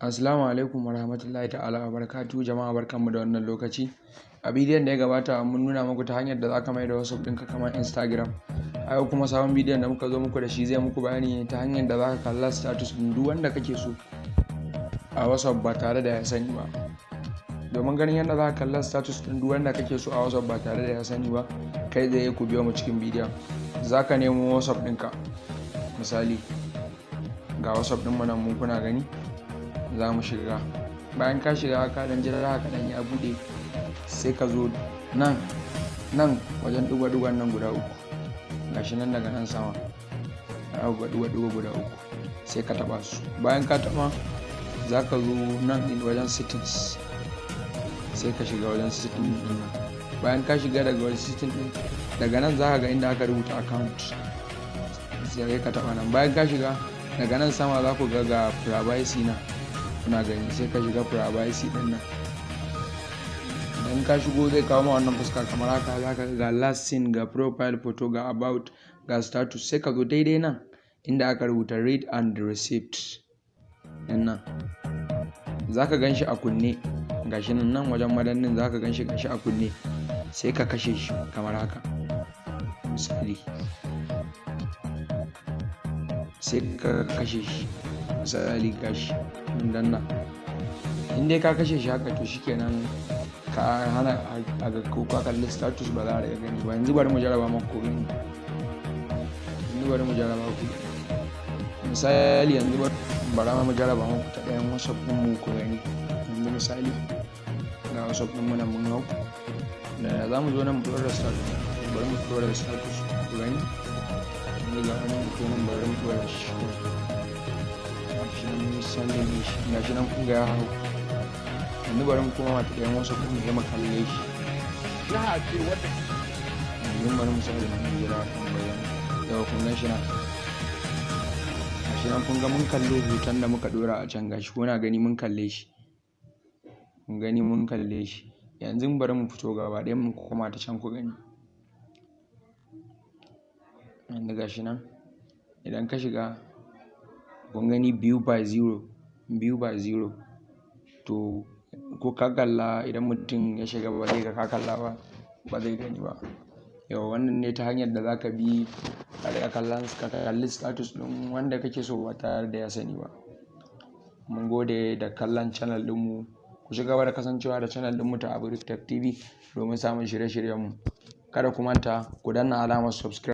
Assalamu alaikum warahmatullahi ta'ala wabarakatuh. Jama'a barkanmu da wannan lokaci. A bidiyon da ya gabata mun nuna muku ta hanyar da zaka mai da WhatsApp ɗinka kamar Instagram. A yau kuma sabon bidiyon da muka zo muku da shi zai muku bayani ne ta hanyar da zaka kalla status ɗin duk wanda kake so a WhatsApp ba tare da ya sani ba. Domin ganin yadda zaka kalla status ɗin duk wanda kake so a WhatsApp ba tare da ya sani ba, kai tsaye ku biyo mu cikin bidiyon. Zaka nemo WhatsApp ɗinka. Misali ga WhatsApp ɗin mu nan mun kuna gani. Za mu shiga, bayan ka shiga ka dan jira haka dan ya bude, sai ka zo nan wajen dugo-dugon nan guda uku, gashi nan daga nan sama dugo guda uku, sai ka taba su. Bayan ka taba za ka zo nan din wajen settings, sai ka shiga wajen settings din nan. Bayan ka shiga daga wajen settings din, daga nan za ka ga inda aka rubuta account, sai ka taba nan. Bayan ka shiga daga nan sama za ku ga privacy na kuna gani, sai ka shiga privacy din nan. Idan ka shigo zai kawo ma wannan fuska kamar haka, zaka ga last seen, ga profile photo, ga about, ga status. Sai ka zo daidai nan inda aka rubuta read and receipt din nan, zaka ganshi a kunne, gashi nan wajen madannin zaka ganshi a kunne. Sai ka kashe shi kamar haka, misali sai ka kashe shi, misali gashi danna. In dai ka kashe shi haka to shikenan ka hana a ga ko ka kalli status ba za a gani ba. Yanzu bari mu jarraba muku gani. Misali yanzu bari mu jarraba muku ta ɗayan WhatsApp ɗin mu ku gani. Yanzu misali ga WhatsApp ɗin mu nan mun hau, da za mu zo nan mu ɗora status, bari mu ɗora status ku gani. Yanzu ga wani mutum bari mu ɗora shi, Sannan gashi nan kun ga ya hau. Yanzu bari mu koma ta ɗayan wasu kuma ya makalle shi. Yanzu bari mu sake nan jira kun bayan daga kun gan shi nan. Gashi nan kun ga mun kallo hoton da muka ɗora a can, gashi kuna gani mun kalle shi. Kun gani mun kalle shi. Yanzu bari mu fito gaba ɗayan mu koma ta can ku gani. Yanzu gashi nan idan ka shiga kun gani view by zero, to ko ka kalla idan mutum ya shiga ba zai ga ka kalla ba zai gani ba. Yau wannan ne ta hanyar da zaka bi ka kalli status ɗin wanda kake so ba tare da ya sani ba. Mun gode da kallon channel ɗinmu. Ku ci gaba da kasancewa da channel ɗinmu ta Aburi Tech TV domin samun shirye-shiryenmu. Kada ku manta ku danna alamar subscribe.